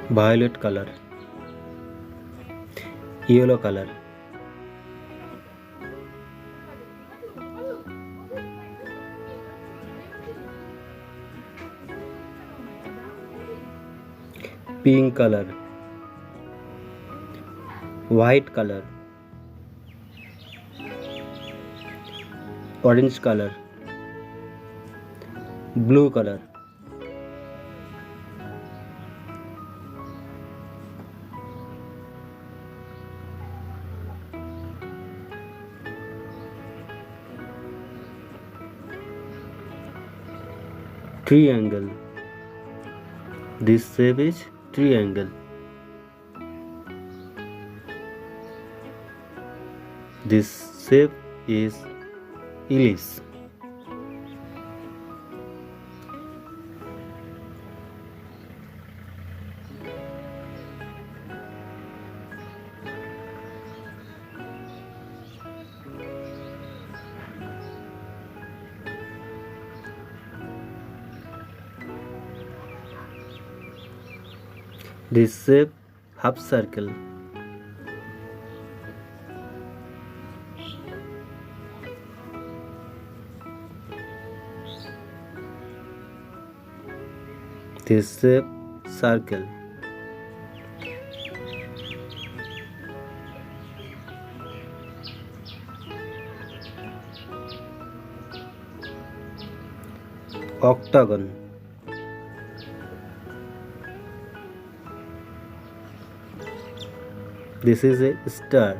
violet color, yellow color, pink color, white color, orange color, blue color, triangle. This shape is triangle. This shape is ellipse. This shape half circle. This shape circle. Octagon. This is a star.